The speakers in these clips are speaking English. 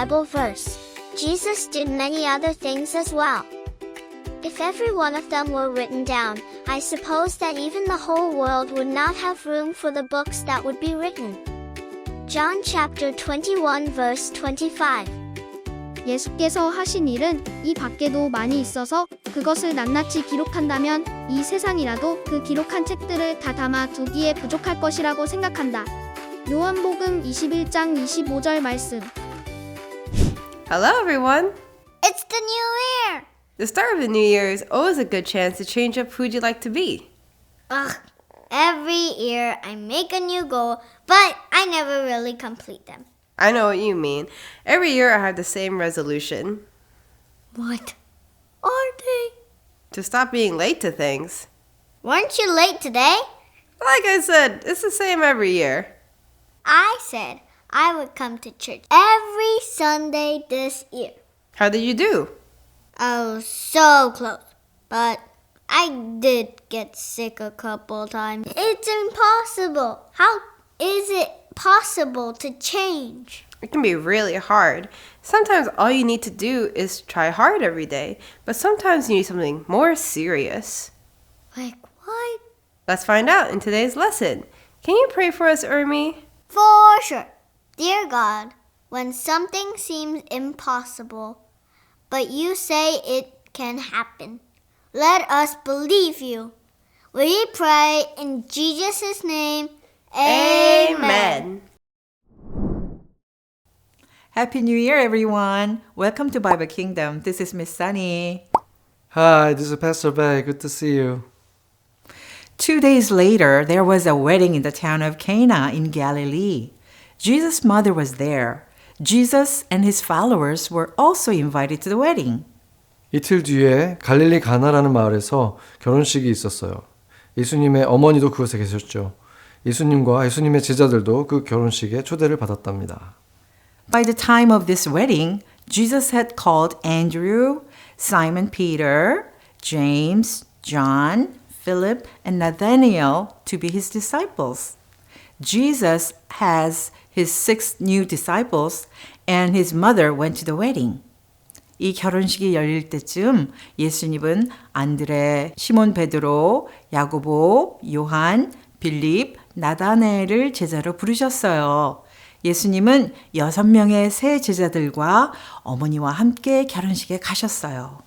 Bible verse. Jesus did many other things as well. If every one of them were written down, I suppose that even the whole world would not have room for the books that would be written. John chapter 21 verse 25. 예수께서 하신 일은 이 밖에도 많이 있어서 그것을 낱낱이 기록한다면 이 세상이라도 그 기록한 책들을 다 담아 두기에 부족할 것이라고 생각한다. 요한복음 21장 25절 말씀. Hello, everyone. It's the new year! The start of the new year is always a good chance to change up who you'd like to be. Ugh, every year I make a new goal, but I never really complete them. I know what you mean. Every year I have the same resolution What are they? to stop being late to things. Weren't you late today? Like I said, it's the same every year. I said I would come to church every Sunday this year. How did you do? Oh, so close. But I did get sick a couple times. It's impossible. How is it possible to change? It can be really hard. Sometimes all you need to do is try hard every day, but sometimes you need something more serious. Like what? Let's find out in today's lesson. Can you pray for us, Ermi? For sure. Dear God, when something seems impossible, but you say it can happen, let us believe you. We pray in Jesus' name. Amen. Happy New Year, everyone. Welcome to Bible Kingdom. This is Miss Sunny. Hi, this is Pastor Bay. Good to see you. 2 days later, there was a wedding in the town of Cana in Galilee. Jesus' mother was there. Jesus and his followers were also invited to the wedding. 이틀 뒤에 갈릴리 가나라는 마을에서 결혼식이 있었어요. 예수님의 어머니도 그곳에 계셨죠. 예수님과 예수님의 제자들도 그 결혼식에 초대를 받았답니다. By the time of this wedding, Jesus had called Andrew, Simon Peter, James, John, Philip, and Nathanael to be his disciples. Jesus has his 6 new disciples and his mother went to the wedding. 이 결혼식이 열릴 때쯤 예수님은 안드레, 시몬 베드로, 야고보, 요한, 빌립, 나다나엘을 제자로 부르셨어요. 예수님은 6명의 새 제자들과 어머니와 함께 결혼식에 가셨어요.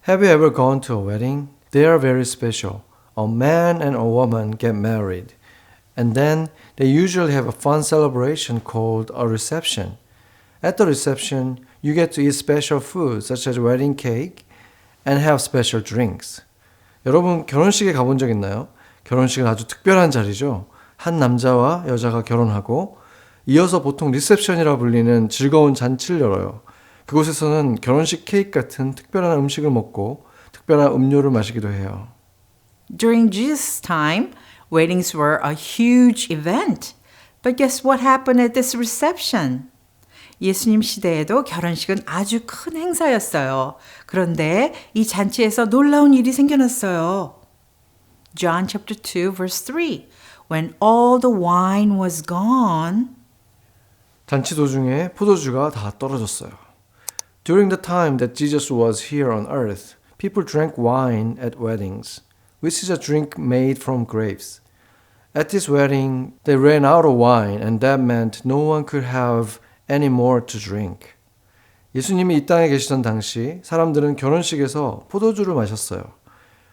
Have you ever gone to a wedding? They are very special. A man and a woman get married. And then they usually have a fun celebration called a reception. At the reception, you get to eat special food such as wedding cake and have special drinks. 여러분 결혼식에 가본 적 있나요? 결혼식은 아주 특별한 자리죠. 한 남자와 여자가 결혼하고 이어서 보통 리셉션이라 불리는 즐거운 잔치를 열어요. 그곳에서는 결혼식 케이크 같은 특별한 음식을 먹고 특별한 음료를 마시기도 해요. During Jesus' time, weddings were a huge event. But guess what happened at this reception? 예수님 시대에도 결혼식은 아주 큰 행사였어요. 그런데 이 잔치에서 놀라운 일이 생겨났어요. John chapter 2 verse 3. When all the wine was gone, 잔치 도중에 포도주가 다 떨어졌어요. During the time that Jesus was here on earth, people drank wine at weddings, which is a drink made from grapes. At this wedding, they ran out of wine, and that meant no one could have any more to drink. 예수님이 이 땅에 계시던 당시 사람들은 결혼식에서 포도주를 마셨어요.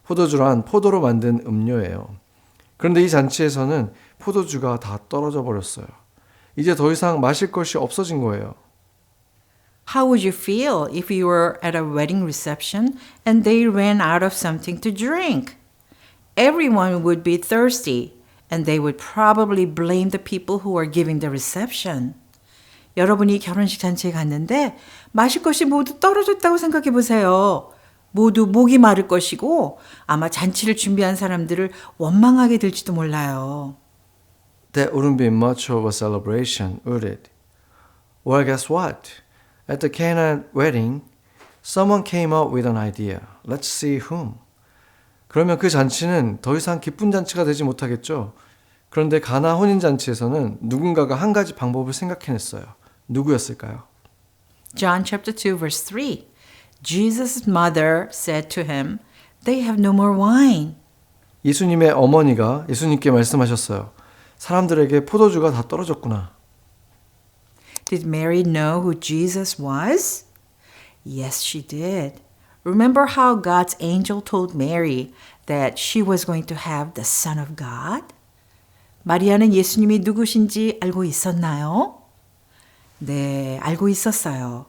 포도주란 포도로 만든 음료예요. 그런데 이 잔치에서는 포도주가 다 떨어져 버렸어요. 이제 더 이상 마실 것이 없어진 거예요. how would you feel if you were at a wedding reception and they ran out of something to drink? Everyone would be thirsty, and they would probably blame the people who were giving the reception. 여러분이 결혼식 잔치에 갔는데 마실 것이 모두 떨어졌다고 생각해 보세요. 모두 목이 마를 것이고 아마 잔치를 준비한 사람들을 원망하게 될지도 몰라요. That wouldn't be much of a celebration, would it? Well, guess what? At the Cana wedding, someone came up with an idea. Let's see whom. 그러면 그 잔치는 더 이상 기쁜 잔치가 되지 못하겠죠. 그런데 가나 혼인잔치에서는 누군가가 한 가지 방법을 생각해냈어요. 누구였을까요? John chapter 2 verse 3. Jesus' mother said to him, "They have no more wine." 예수님의 어머니가 예수님께 말씀하셨어요. 사람들에게 포도주가 다 떨어졌구나. Did Mary know who Jesus was? Yes, she did. Remember how God's angel told Mary that she was going to have the Son of God? 마리아는 예수님이 누구신지 알고 있었나요? 네, 알고 있었어요.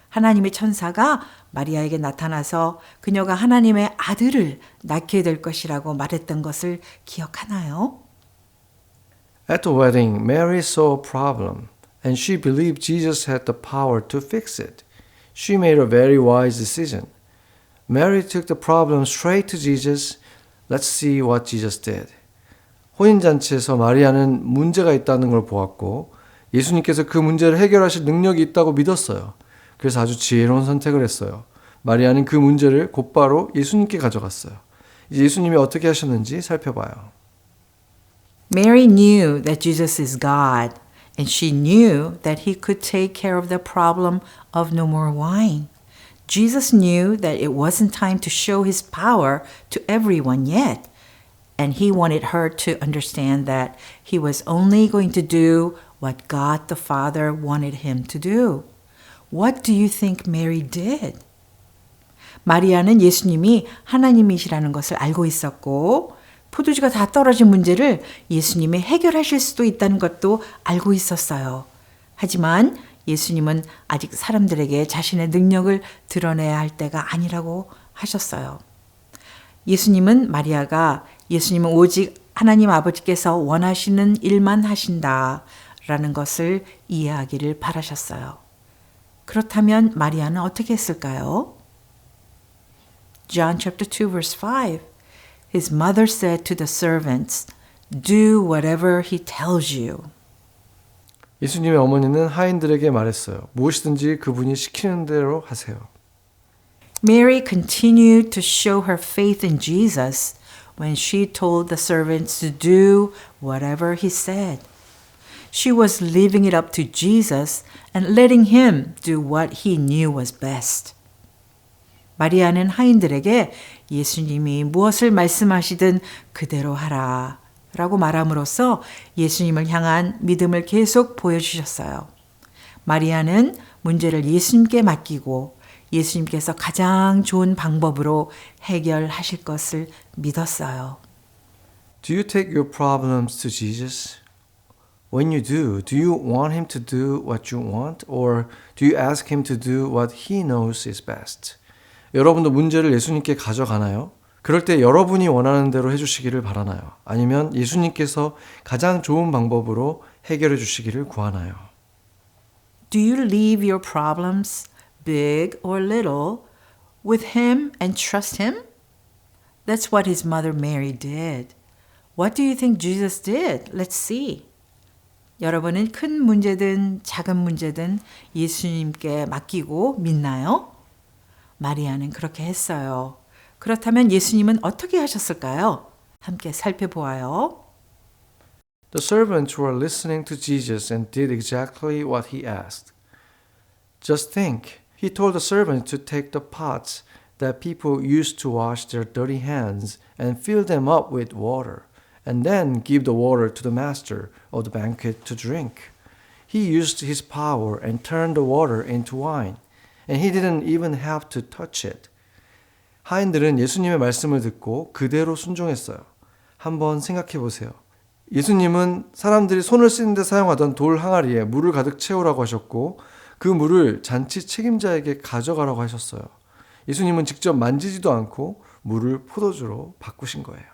하나님의 천사가 마리아에게 나타나서 그녀가 하나님의 아들을 낳게 될 것이라고 말했던 것을 기억하나요? At the wedding, Mary saw a problem, and she believed Jesus had the power to fix it. She made a very wise decision. Mary took the problem straight to Jesus. Let's see what Jesus did. 혼인잔치에서 마리아는 문제가 있다는 걸 보았고 예수님께서 그 문제를 해결하실 능력이 있다고 믿었어요. 그래서 아주 지혜로운 선택을 했어요. 마리아는 그 문제를 곧바로 예수님께 가져갔어요. 이제 예수님이 어떻게 하셨는지 살펴봐요. Mary knew that Jesus is God, and she knew that he could take care of the problem of no more wine. Jesus knew that it wasn't time to show his power to everyone yet, and he wanted her to understand that he was only going to do what God the Father wanted him to do. What do you think Mary did? 마리아는 예수님이 하나님이시라는 것을 알고 있었고 포도주가 다 떨어진 문제를 예수님이 해결하실 수도 있다는 것도 알고 있었어요. 하지만 예수님은 아직 사람들에게 자신의 능력을 드러내야 할 때가 아니라고 하셨어요. 마리아가 예수님은 오직 하나님 아버지께서 원하시는 일만 하신다라는 것을 이해하기를 바라셨어요. 그렇다면 마리아는 어떻게 했을까요? John chapter 2 verse 5. His mother said to the servants, "Do whatever he tells you." 예수님의 어머니는 하인들에게 말했어요. 무엇이든지 그분이 시키는 대로 하세요. Mary continued to show her faith in Jesus when she told the servants to do whatever he said. She was leaving it up to Jesus and letting him do what he knew was best. 마리아는 하인들에게 예수님이 무엇을 말씀하시든 그대로 하라 라고 말함으로써 예수님을 향한 믿음을 계속 보여주셨어요. 마리아는 문제를 예수님께 맡기고 예수님께서 가장 좋은 방법으로 해결하실 것을 믿었어요. Do you take your problems to Jesus? When you do you want him to do what you want or do you ask him to do what he knows is best? 여러분도 문제를 예수님께 가져가나요? 그럴 때 여러분이 원하는 대로 해주시기를 바라나요? 아니면 예수님께서 가장 좋은 방법으로 해결해 주시기를 구하나요? Do you leave your problems, big or little, with him and trust him? That's what his mother Mary did. What do you think Jesus did? Let's see. 여러분은 큰 문제든 작은 문제든 예수님께 맡기고 믿나요? 마리아는 그렇게 했어요. 그렇다면 예수님은 어떻게 하셨을까요? 함께 살펴보아요. The servants were listening to Jesus and did exactly what he asked. Just think, he told the servants to take the pots that people used to wash their dirty hands and fill them up with water, and then give the water to the master of the banquet to drink. He used his power and turned the water into wine, and he didn't even have to touch it. 하인들은 예수님의 말씀을 듣고 그대로 순종했어요. 한번 생각해 보세요. 예수님은 사람들이 손을 씻는 데 사용하던 돌 항아리에 물을 가득 채우라고 하셨고 그 물을 잔치 책임자에게 가져가라고 하셨어요. 예수님은 직접 만지지도 않고 물을 포도주로 바꾸신 거예요.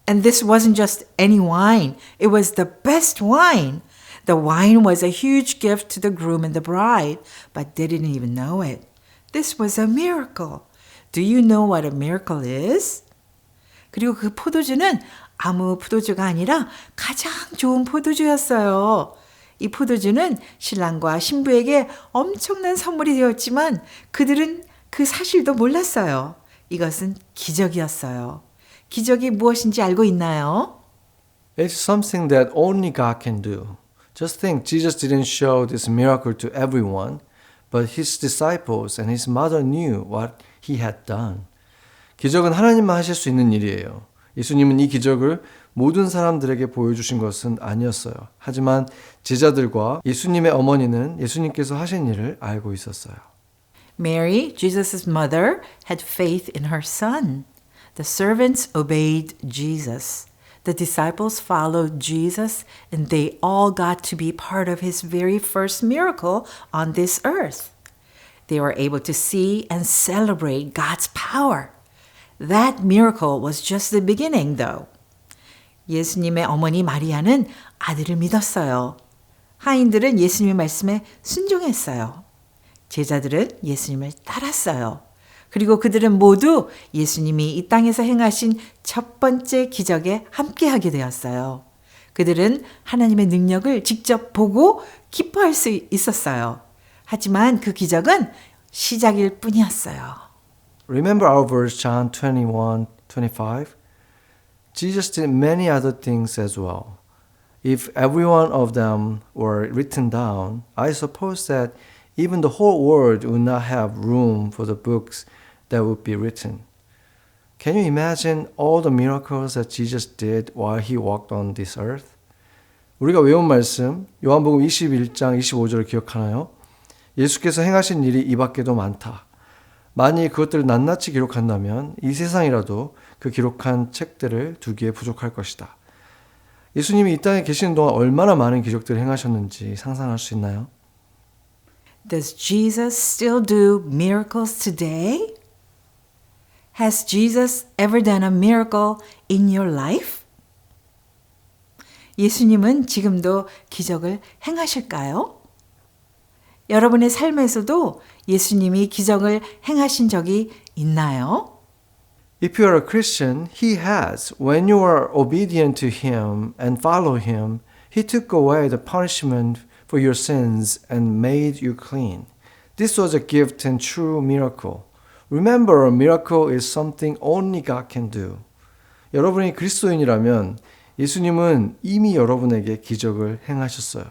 And this wasn't just any wine. It was the best wine. The wine was a huge gift to the groom and the bride, but they didn't even know it. This was a miracle. Do you know what a miracle is? 그리고 그 포도주는 아무 포도주가 아니라 가장 좋은 포도주였어요. 이 포도주는 신랑과 신부에게 엄청난 선물이 되었지만 그들은 그 사실도 몰랐어요. 이것은 기적이었어요. 기적이 무엇인지 알고 있나요? It's something that only God can do. Just think, Jesus didn't show this miracle to everyone, but his disciples and his mother knew what he had done. 기적은 하나님만 하실 수 있는 일이에요. 예수님은 이 기적을 모든 사람들에게 보여주신 것은 아니었어요. 하지만 제자들과 예수님의 어머니는 예수님께서 하신 일을 알고 있었어요. Mary, Jesus' mother, had faith in her son. The servants obeyed Jesus. The disciples followed Jesus, and they all got to be part of his very first miracle on this earth. They were able to see and celebrate God's power. That miracle was just the beginning, though. 예수님의 어머니 마리아는 아들을 믿었어요. 하인들은 예수님의 말씀에 순종했어요. 제자들은 예수님을 따랐어요. 그리고 그들은 모두 예수님이 이 땅에서 행하신 첫 번째 기적에 함께하게 되었어요. 그들은 하나님의 능력을 직접 보고 기뻐할 수 있었어요. 하지만 그 기적은 시작일 뿐이었어요. Remember our verse John 21:25? Jesus did many other things as well. If every one of them were written down, I suppose that even the whole world would not have room for the books that would be written. Can you imagine all the miracles that Jesus did while he walked on this earth? 우리가 외운 말씀, 요한복음 21장 25절을 기억하나요? 예수께서 행하신 일이 이 밖에도 많다. 만일 그것들을 낱낱이 기록한다면 이 세상이라도 그 기록한 책들을 두기에 부족할 것이다. 예수님이 이 땅에 계시는 동안 얼마나 많은 기적들을 행하셨는지 상상할 수 있나요? Does Jesus still do miracles today? Has Jesus ever done a miracle in your life? 예수님은 지금도 기적을 행하실까요? 여러분의 삶에서도 예수님이 기적을 행하신 적이 있나요? If you are a Christian, he has. When you are obedient to him and follow him, he took away the punishment for your sins and made you clean. This was a gift and true miracle. Remember, a miracle is something only God can do. 여러분이 그리스도인이라면 예수님은 이미 여러분에게 기적을 행하셨어요.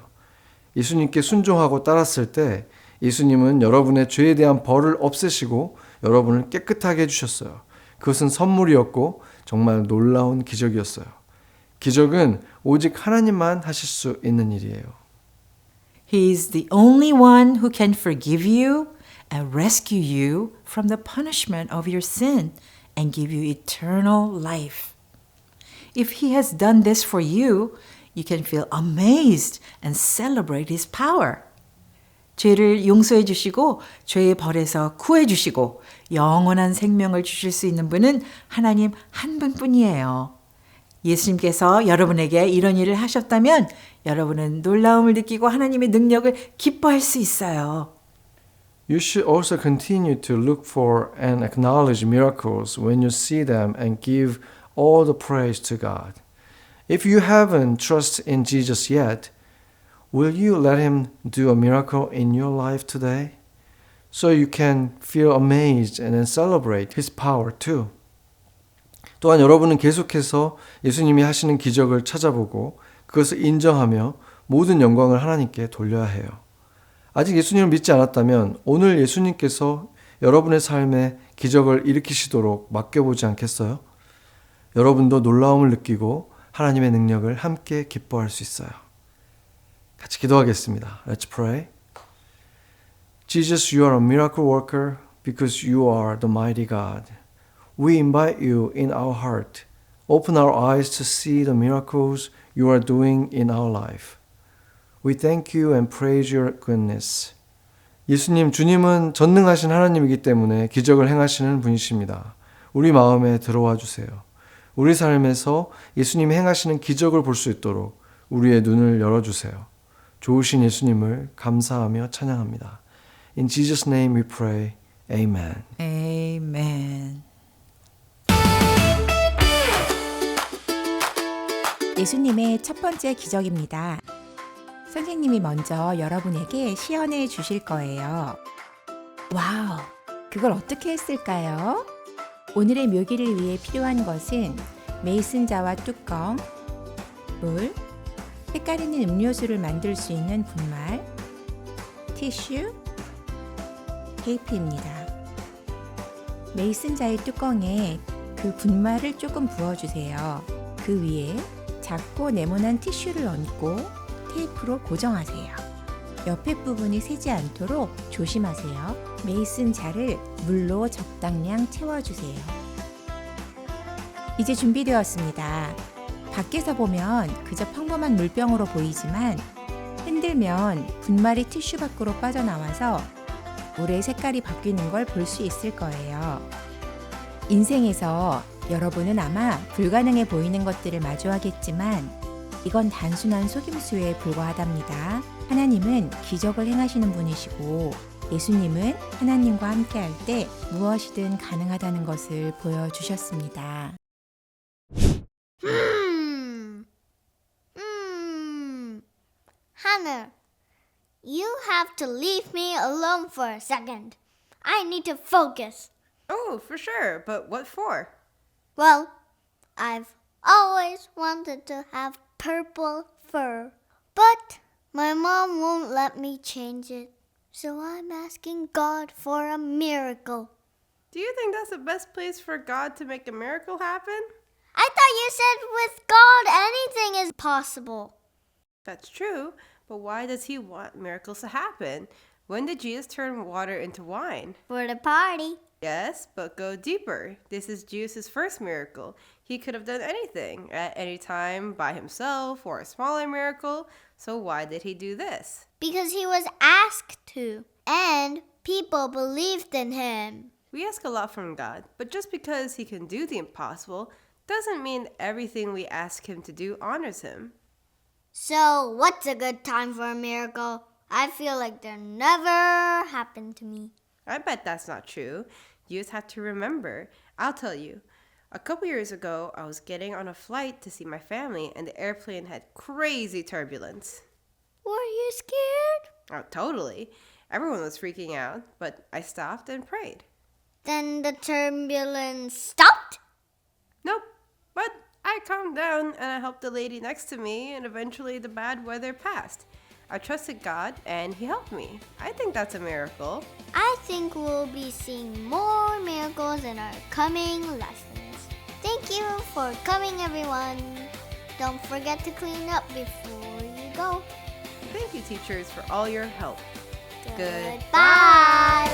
예수님께 순종하고 따랐을 때 예수님은 여러분의 죄에 대한 벌을 없애시고 여러분을 깨끗하게 해주셨어요. 그것은 선물이었고 정말 놀라운 기적이었어요. 기적은 오직 하나님만 하실 수 있는 일이에요. He is the only one who can forgive you and rescue you from the punishment of your sin and give you eternal life. If he has done this for you, you can feel amazed and celebrate his power. 죄를 용서해 주시고 죄의 벌에서 구해 주시고 영원한 생명을 주실 수 있는 분은 하나님 한 분뿐이에요. 예수님께서 여러분에게 이런 일을 하셨다면 여러분은 놀라움을 느끼고 하나님의 능력을 기뻐할 수 있어요. You should also continue to look for and acknowledge miracles when you see them and give all the praise to God. If you haven't trusted in Jesus yet, will you let him do a miracle in your life today? So you can feel amazed and then celebrate his power too. 또한 여러분은 계속해서 예수님이 하시는 기적을 찾아보고 그것을 인정하며 모든 영광을 하나님께 돌려야 해요. 아직 예수님을 믿지 않았다면 오늘 예수님께서 여러분의 삶에 기적을 일으키시도록 맡겨보지 않겠어요? 여러분도 놀라움을 느끼고 하나님의 능력을 함께 기뻐할 수 있어요. 같이 기도하겠습니다. Let's pray. Jesus, you are a miracle worker because you are the mighty God. We invite you in our heart. Open our eyes to see the miracles you are doing in our life. We thank you and praise your goodness. 예수님, 주님은 전능하신 하나님이기 때문에 기적을 행하시는 분이십니다. 우리 마음에 들어와 주세요. 우리 삶에서 예수님이 행하시는 기적을 볼 수 있도록 우리의 눈을 열어주세요. 좋으신 예수님을 감사하며 찬양합니다. In Jesus' name we pray. Amen. Amen. 예수님의 첫 번째 기적입니다. 선생님이 먼저 여러분에게 시연해 주실 거예요. 와우, 그걸 어떻게 했을까요? 오늘의 묘기를 위해 필요한 것은 메이슨자와 뚜껑, 물, 색깔 있는 음료수를 만들 수 있는 분말, 티슈, 테이프입니다. 메이슨 자의 뚜껑에 그 분말을 조금 부어주세요. 그 위에 작고 네모난 티슈를 얹고 테이프로 고정하세요. 옆에 부분이 새지 않도록 조심하세요. 메이슨 자를 물로 적당량 채워주세요. 이제 준비되었습니다. 밖에서 보면 그저 평범한 물병으로 보이지만 흔들면 분말이 티슈 밖으로 빠져나와서 물의 색깔이 바뀌는 걸 볼 수 있을 거예요. 인생에서 여러분은 아마 불가능해 보이는 것들을 마주하겠지만 이건 단순한 속임수에 불과하답니다. 하나님은 기적을 행하시는 분이시고 예수님은 하나님과 함께 할 때 무엇이든 가능하다는 것을 보여주셨습니다. Hannah, you have to leave me alone for a second. I need to focus. Oh, for sure. But what for? Well, I've always wanted to have purple fur, but my mom won't let me change it. So I'm asking God for a miracle. Do you think that's the best place for God to make a miracle happen? I thought you said with God anything is possible. That's true, but why does he want miracles to happen? When did Jesus turn water into wine? For the party. Yes, but go deeper. This is Jesus' first miracle. He could have done anything at any time by himself or a smaller miracle. So why did he do this? Because he was asked to, and people believed in him. We ask a lot from God, but just because he can do the impossible doesn't mean everything we ask him to do honors him. So, what's a good time for a miracle? I feel like they're never happened to me. I bet that's not true. You just have to remember. I'll tell you. A couple years ago, I was getting on a flight to see my family, and the airplane had crazy turbulence. Were you scared? Oh, totally. Everyone was freaking out, but I stopped and prayed. Then the turbulence stopped? Nope. But I calmed down and I helped the lady next to me, and eventually the bad weather passed. I trusted God and He helped me. I think that's a miracle. I think we'll be seeing more miracles in our coming lessons. Thank you for coming, everyone. Don't forget to clean up before you go. Thank you, teachers, for all your help. Goodbye.